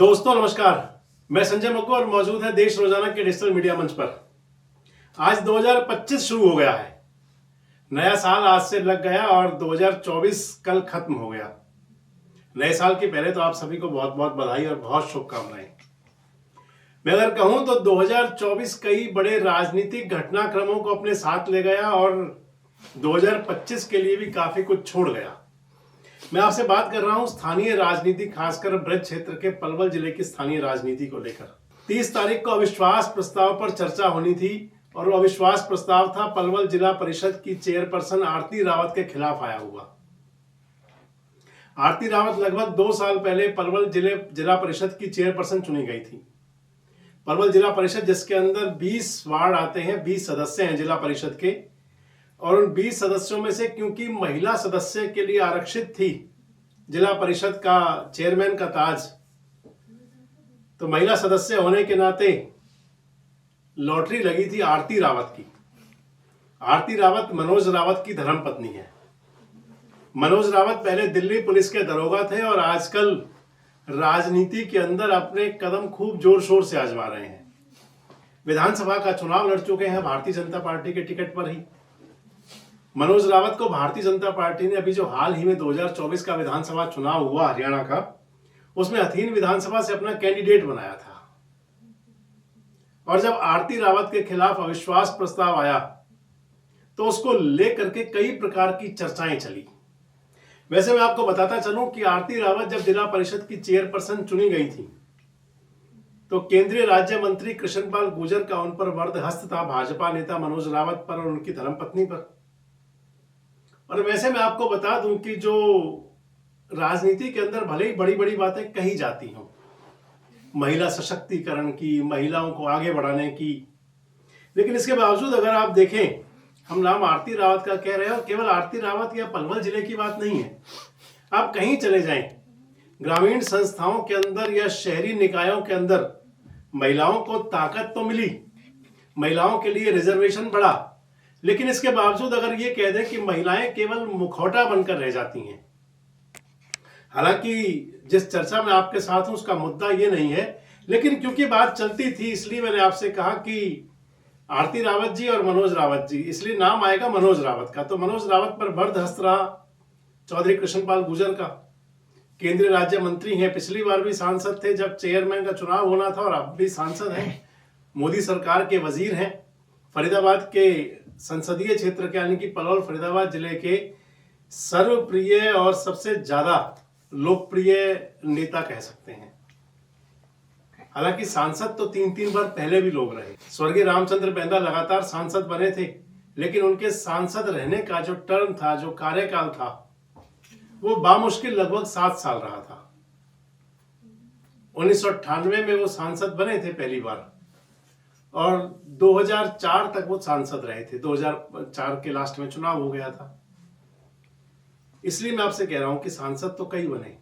दोस्तों नमस्कार, मैं संजय मक्कू और मौजूद है देश रोजाना के डिजिटल मीडिया मंच पर। आज 2025 शुरू हो गया है। नया साल आज से लग गया और 2024 कल खत्म हो गया। नए साल के पहले तो आप सभी को बहुत बहुत बधाई और बहुत शुभकामनाएं। मैं अगर कहूं तो 2024 कई बड़े राजनीतिक घटनाक्रमों को अपने साथ ले गया और 2025 के लिए भी काफी कुछ छोड़ गया। मैं आपसे बात कर रहा हूं स्थानीय राजनीति, खासकर ब्रज क्षेत्र के पलवल जिले की स्थानीय राजनीति को लेकर। 30 तारीख को अविश्वास प्रस्ताव पर चर्चा होनी थी और वो अविश्वास प्रस्ताव था पलवल जिला परिषद की चेयरपर्सन आरती रावत के खिलाफ आया हुआ। आरती रावत लगभग 2 साल पहले पलवल जिला परिषद की चेयरपर्सन चुनी गई थी। पलवल जिला परिषद जिसके अंदर 20 वार्ड आते हैं, 20 सदस्य हैं जिला परिषद के, और उन 20 सदस्यों में से क्योंकि महिला सदस्य के लिए आरक्षित थी जिला परिषद का चेयरमैन का ताज, तो महिला सदस्य होने के नाते लॉटरी लगी थी आरती रावत की। आरती रावत मनोज रावत की धर्मपत्नी है। मनोज रावत पहले दिल्ली पुलिस के दरोगा थे और आजकल राजनीति के अंदर अपने कदम खूब जोर शोर से आजमा रहे हैं। विधानसभा का चुनाव लड़ चुके हैं भारतीय जनता पार्टी के टिकट पर ही। मनोज रावत को भारतीय जनता पार्टी ने अभी जो हाल ही में 2024 का विधानसभा चुनाव हुआ हरियाणा का, उसमें हथीन विधानसभा से अपना कैंडिडेट बनाया था। और जब आरती रावत के खिलाफ अविश्वास प्रस्ताव आया तो उसको लेकर के कई प्रकार की चर्चाएं चली। वैसे मैं आपको बताता चलूं कि आरती रावत जब जिला परिषद की चेयरपर्सन चुनी गई थी तो केंद्रीय राज्य मंत्री कृष्णपाल गुर्जर का उन पर वरदहस्त था, भाजपा नेता मनोज रावत पर और उनकी धर्मपत्नी पर। और वैसे मैं आपको बता दूं कि जो राजनीति के अंदर भले ही बड़ी बड़ी बातें कही जाती हों, महिला सशक्तिकरण की, महिलाओं को आगे बढ़ाने की, लेकिन इसके बावजूद अगर आप देखें, हम नाम आरती रावत का कह रहे हैं और केवल आरती रावत या पलवल जिले की बात नहीं है। आप कहीं चले जाएं, ग्रामीण संस्थाओं के अंदर या शहरी निकायों के अंदर महिलाओं को ताकत तो मिली, महिलाओं के लिए रिजर्वेशन बढ़ा, लेकिन इसके बावजूद अगर ये कह दें कि महिलाएं केवल मुखौटा बनकर रह जाती हैं। हालांकि जिस चर्चा में आपके साथ हूं उसका मुद्दा ये नहीं है, लेकिन क्योंकि बात चलती थी इसलिए मैंने आपसे कहा कि आरती रावत जी और मनोज रावत जी, इसलिए नाम आएगा मनोज रावत का। तो मनोज रावत पर बरदहस्त रहा चौधरी कृष्णपाल गुर्जर का। केंद्रीय राज्य मंत्री हैं, पिछली बार भी सांसद थे जब चेयरमैन का चुनाव होना था, और अब भी सांसद हैं, मोदी सरकार के वजीर हैं। फरीदाबाद के संसदीय क्षेत्र के यानी कि पलवल फरीदाबाद जिले के सर्वप्रिय और सबसे ज्यादा लोकप्रिय नेता कह सकते हैं। हालांकि सांसद तो 3-3 बार पहले भी लोग रहे। स्वर्गीय रामचंद्र बैंदा लगातार सांसद बने थे, लेकिन उनके सांसद रहने का जो टर्म था, जो कार्यकाल था, वो बामुश्किल लगभग 7 साल रहा था। 1998 में वो सांसद बने थे पहली बार और 2004 तक वो सांसद रहे थे। 2004 के लास्ट में चुनाव हो गया था। इसलिए मैं आपसे कह रहा हूं कि सांसद तो कई बने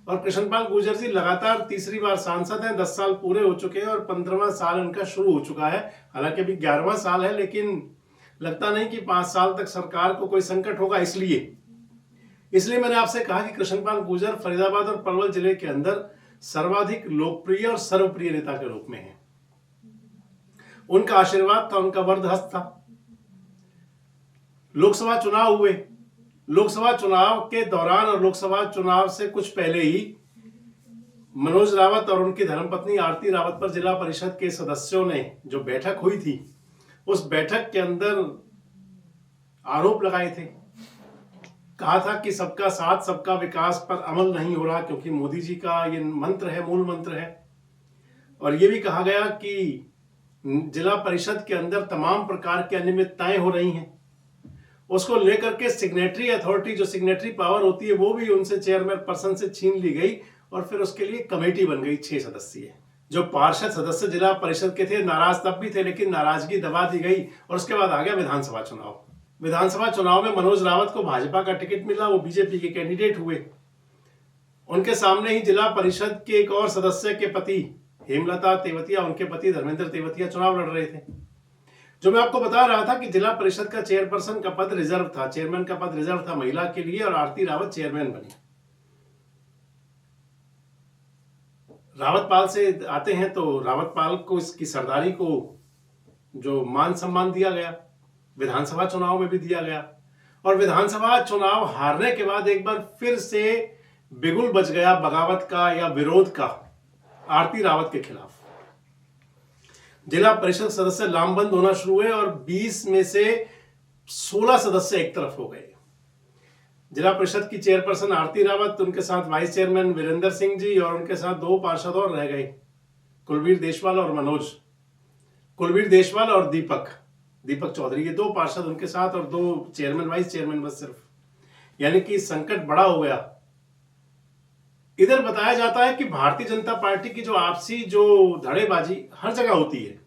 और कृष्णपाल गुर्जर जी लगातार तीसरी बार सांसद हैं। 10 साल पूरे हो चुके हैं और 15वां साल इनका शुरू हो चुका है। हालांकि अभी 11वां साल है, लेकिन लगता नहीं कि 5 साल तक सरकार को कोई संकट होगा। इसलिए मैंने आपसे कहा कि कृष्णपाल गुर्जर फरीदाबाद और पलवल जिले के अंदर सर्वाधिक लोकप्रिय और सर्वप्रिय नेता के रूप में है। उनका आशीर्वाद था, उनका वरदहस्त था। लोकसभा चुनाव हुए, लोकसभा चुनाव के दौरान और लोकसभा चुनाव से कुछ पहले ही मनोज रावत और उनकी धर्मपत्नी आरती रावत पर जिला परिषद के सदस्यों ने जो बैठक हुई थी, उस बैठक के अंदर आरोप लगाए थे। कहा था कि सबका साथ सबका विकास पर अमल नहीं हो रहा, क्योंकि मोदी जी का ये मंत्र है, मूल मंत्र है। और ये भी कहा गया कि जिला परिषद के अंदर तमाम प्रकार की अनियमितताएं हो रही हैं। उसको लेकर के सिग्नेटरी अथॉरिटी, जो सिग्नेटरी पावर होती है, वो भी उनसे चेयरमैन पर्सन से छीन ली गई और फिर उसके लिए कमेटी बन गई 6 सदस्यीय। जो पार्षद सदस्य जिला परिषद के थे नाराज तब भी थे, लेकिन नाराजगी दबा दी गई और उसके बाद आ गया विधानसभा चुनाव। विधानसभा चुनाव में मनोज रावत को भाजपा का टिकट मिला, वो बीजेपी के कैंडिडेट हुए। उनके सामने ही जिला परिषद के एक और सदस्य के पति हेमलता तेवतिया, उनके पति धर्मेंद्र तेवतिया चुनाव लड़ रहे थे। जो मैं आपको बता रहा था कि जिला परिषद का चेयरपर्सन का पद रिजर्व था, चेयरमैन का पद रिजर्व था महिला के लिए, और आरती रावत चेयरमैन बनी। रावतपाल से आते हैं तो रावतपाल को इसकी सरदारी को जो मान सम्मान दिया गया, विधानसभा चुनाव में भी दिया गया, और विधानसभा चुनाव हारने के बाद एक बार फिर से बिगुल बज गया बगावत का या विरोध का आरती रावत के खिलाफ। जिला परिषद सदस्य लामबंद होना शुरू हुए और 20 में से 16 सदस्य एक तरफ हो गए। जिला परिषद की चेयरपर्सन आरती रावत, उनके साथ वाइस चेयरमैन वीरेंद्र सिंह जी और उनके साथ 2 पार्षद और रह गए, कुलवीर देशवाल और मनोज, कुलवीर देशवाल और दीपक चौधरी, ये 2 पार्षद उनके साथ और 2 चेयरमैन वाइस चेयरमैन बस सिर्फ। यानी कि संकट बड़ा हो गया। इधर बताया जाता है कि भारतीय जनता पार्टी की जो आपसी जो धड़ेबाजी हर जगह होती है,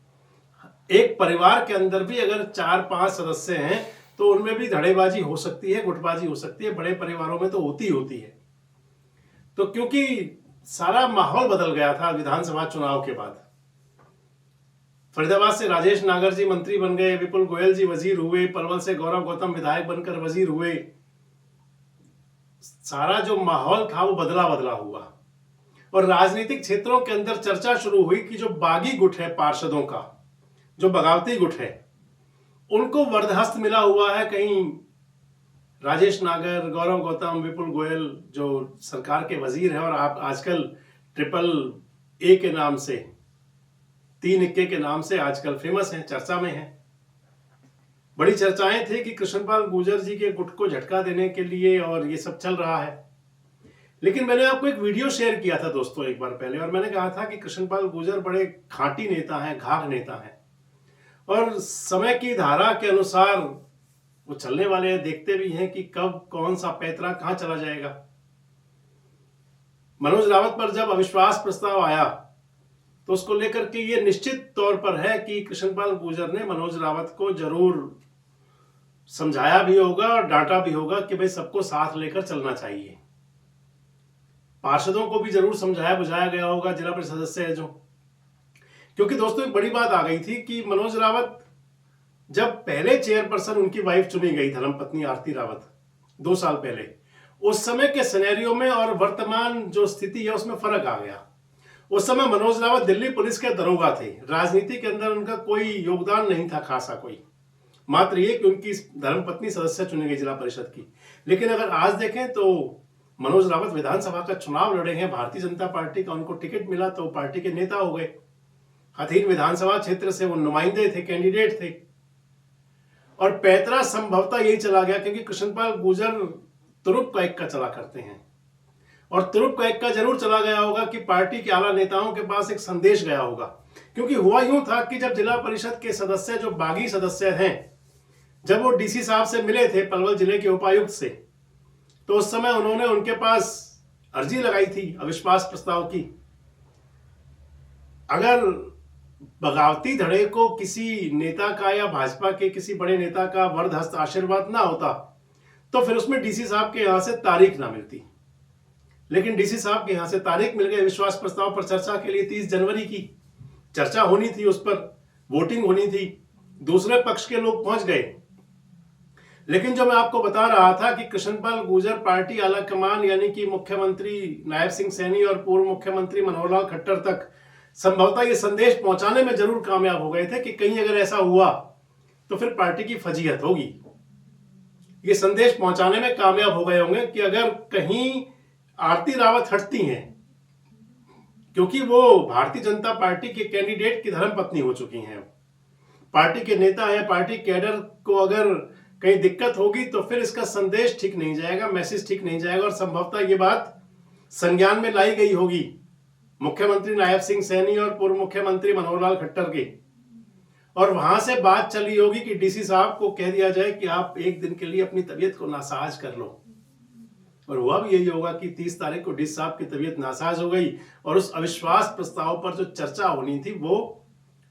एक परिवार के अंदर भी अगर 4-5 सदस्य हैं तो उनमें भी धड़ेबाजी हो सकती है, गुटबाजी हो सकती है, बड़े परिवारों में तो होती है। तो क्योंकि सारा माहौल बदल गया था विधानसभा चुनाव के बाद, फरीदाबाद से राजेश नागर जी मंत्री बन गए, विपुल गोयल जी वजीर हुए, पलवल से गौरव गौतम विधायक बनकर वजीर हुए, सारा जो माहौल था वो बदला हुआ। और राजनीतिक क्षेत्रों के अंदर चर्चा शुरू हुई कि जो बागी गुट है पार्षदों का, जो बगावती गुट है, उनको वरदहस्त मिला हुआ है। कहीं राजेश नागर, गौरव गौतम, विपुल गोयल जो सरकार के वजीर हैं और आप आजकल ट्रिपल ए के नाम से, 3 इक्के के नाम से आजकल फेमस हैं, चर्चा में हैं। बड़ी चर्चाएं थी कि कृष्णपाल गुर्जर जी के गुट को झटका देने के लिए और ये सब चल रहा है। लेकिन मैंने आपको एक वीडियो शेयर किया था दोस्तों एक बार पहले, और मैंने कहा था कि कृष्णपाल गुर्जर बड़े खांटी नेता हैं, घाघ नेता हैं, और समय की धारा के अनुसार वो चलने वाले हैं। देखते भी हैं कि कब कौन सा पैतरा कहां चला जाएगा। मनोज रावत पर जब अविश्वास प्रस्ताव आया तो उसको लेकर के ये निश्चित तौर पर है कि कृष्णपाल गुर्जर ने मनोज रावत को जरूर समझाया भी होगा और डांटा भी होगा कि भाई सबको साथ लेकर चलना चाहिए। पार्षदों को भी जरूर समझाया बुझाया गया होगा, जिला परिषद सदस्य है जो। क्योंकि दोस्तों एक बड़ी बात आ गई थी कि मनोज रावत जब पहले चेयरपर्सन उनकी वाइफ चुनी गई, धर्मपत्नी आरती रावत, 2 साल पहले, उस समय के सिनेरियो में और वर्तमान जो स्थिति है उसमें फर्क आ गया। उस समय मनोज रावत दिल्ली पुलिस के दरोगा थे, राजनीति के अंदर उनका कोई योगदान नहीं था खासा कोई, मात्र ये कि उनकी धर्मपत्नी सदस्य चुनी गई जिला परिषद की। लेकिन अगर आज देखें तो मनोज रावत विधानसभा का चुनाव लड़े हैं, भारतीय जनता पार्टी का उनको टिकट मिला तो पार्टी के नेता हो गए। हथीन विधानसभा क्षेत्र से वो नुमाइंदे थे, कैंडिडेट थे, और पैतरा संभवतः यही चला गया क्योंकि कृष्णपाल गुर्जर तुरुप का इक्का चला करते हैं, और तुरुप का इक्का जरूर चला गया होगा कि पार्टी के आला नेताओं के पास एक संदेश गया होगा। क्योंकि हुआ यूं था कि जब जिला परिषद के सदस्य, जो बागी सदस्य हैं, जब वो डीसी साहब से मिले थे, पलवल जिले के उपायुक्त से, तो उस समय उन्होंने उनके पास अर्जी लगाई थी अविश्वास प्रस्ताव की। अगर बगावती धड़े को किसी नेता का या भाजपा के किसी बड़े नेता का वरदहस्त आशीर्वाद ना होता तो फिर उसमें डीसी साहब के यहां से तारीख ना मिलती। लेकिन डीसी साहब के यहां से तारीख मिल गई विश्वास प्रस्ताव पर चर्चा के लिए। 30 जनवरी की चर्चा होनी थी, उस पर वोटिंग होनी थी, दूसरे पक्ष के लोग पहुंच गए। लेकिन जो मैं आपको बता रहा था कि कृष्णपाल गुर्जर पार्टी आला कमान यानी कि मुख्यमंत्री नायब सिंह सैनी और पूर्व मुख्यमंत्री मनोहर लाल खट्टर तक संभवतः ये संदेश पहुंचाने में जरूर कामयाब हो गए थे कि कहीं अगर ऐसा हुआ तो फिर पार्टी की फजीहत होगी। ये संदेश पहुंचाने में कामयाब हो गए होंगे कि अगर कहीं आरती रावत हटती हैं, क्योंकि वो भारतीय जनता पार्टी के कैंडिडेट की धर्मपत्नी हो चुकी हैं, पार्टी के नेता है, पार्टी कैडर को अगर कहीं दिक्कत होगी तो फिर इसका संदेश ठीक नहीं जाएगा, मैसेज ठीक नहीं जाएगा, और संभवतः ये बात संज्ञान में लाई गई होगी मुख्यमंत्री नायब सिंह सैनी और पूर्व मुख्यमंत्री मनोहर लाल खट्टर के, और वहां से बात चली होगी कि डीसी साहब को कह दिया जाए कि आप एक दिन के लिए अपनी तबीयत को नासाज कर लो। और हुआ भी यही होगा कि 30 तारीख को डीसी साहब की तबीयत नासाज हो गई और उस अविश्वास प्रस्ताव पर जो चर्चा होनी थी वो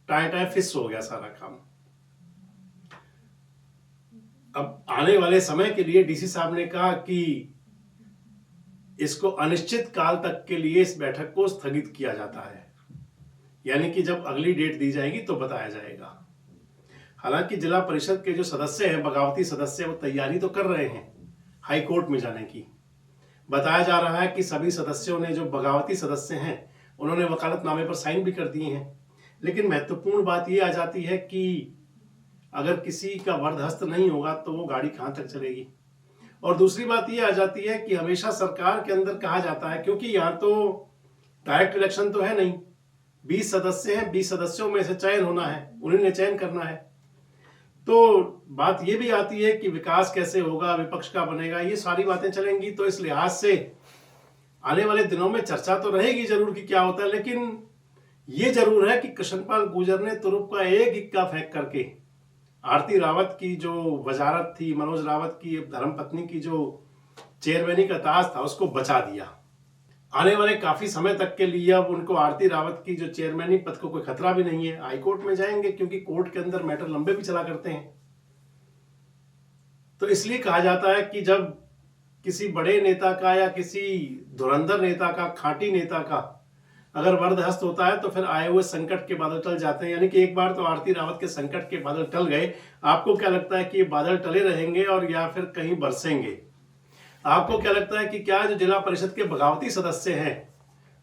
टाए फिस हो गया सारा काम। अब आने वाले समय के लिए डीसी साहब ने कहा कि इसको अनिश्चित काल तक के लिए इस बैठक को स्थगित किया जाता है, यानी कि जब अगली डेट दी जाएगी तो बताया जाएगा। हालांकि जिला परिषद के जो सदस्य हैं, बगावती सदस्य, वो तैयारी तो कर रहे हैं हाई कोर्ट में जाने की। बताया जा रहा है कि सभी सदस्यों ने, जो बगावती सदस्य हैं, उन्होंने वकालतनामे पर साइन भी कर दिए हैं। लेकिन महत्वपूर्ण बात यह आ जाती है कि अगर किसी का बर्दहस्त नहीं होगा तो वो गाड़ी कहाँ तक चलेगी। और दूसरी बात यह आ जाती है कि हमेशा सरकार के अंदर कहा जाता है, क्योंकि यहाँ तो डायरेक्ट इलेक्शन तो है नहीं, 20 सदस्य हैं, 20 सदस्यों में से चयन होना है, उन्हीं ने चयन करना है। तो बात यह भी आती है कि विकास कैसे होगा, विपक्ष का बनेगा, ये सारी बातें चलेंगी। तो इस लिहाज से आने वाले दिनों में चर्चा तो रहेगी जरूर कि क्या होता है, लेकिन ये जरूर है कि कृष्णपाल गुर्जर ने तुरुप का एक इक्का फेंक करके आरती रावत की जो वजारत थी, मनोज रावत की धर्मपत्नी की जो चेयरमैनी का ताज था, उसको बचा दिया। आने वाले काफी समय तक के लिए अब उनको आरती रावत की जो चेयरमैनी पद को कोई खतरा भी नहीं है। हाईकोर्ट में जाएंगे क्योंकि कोर्ट के अंदर मैटर लंबे भी चला करते हैं। तो इसलिए कहा जाता है कि जब किसी बड़े नेता का या किसी धुरंधर नेता का, खांटी नेता का अगर बर्दहस्त होता है तो फिर आए हुए संकट के बादल टल जाते हैं। यानी कि एक बार तो आरती रावत के संकट के बादल टल गए। आपको क्या लगता है कि ये बादल टले रहेंगे और या फिर कहीं बरसेंगे? आपको क्या लगता है कि क्या जो जिला परिषद के बगावती सदस्य हैं,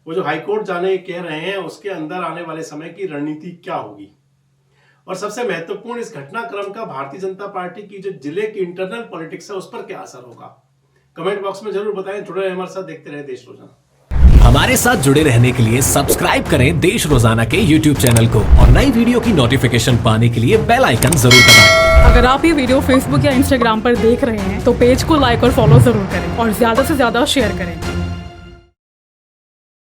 वो जो हाईकोर्ट जाने कह रहे हैं, उसके अंदर आने वाले समय की रणनीति क्या होगी? और सबसे महत्वपूर्ण, इस घटनाक्रम का भारतीय जनता पार्टी की जो जिले की इंटरनल पॉलिटिक्स है उस पर क्या असर होगा? कमेंट बॉक्स में जरूर बताएं। जुड़े रहें हमारे साथ, देखते रहे देश रोजाना। हमारे साथ जुड़े रहने के लिए सब्सक्राइब करें देश रोजाना के YouTube चैनल को और नई वीडियो की नोटिफिकेशन पाने के लिए बेल आइकन जरूर दबाएं। अगर आप ये वीडियो Facebook या Instagram पर देख रहे हैं तो पेज को लाइक और फॉलो जरूर करें और ज्यादा से ज्यादा शेयर करें।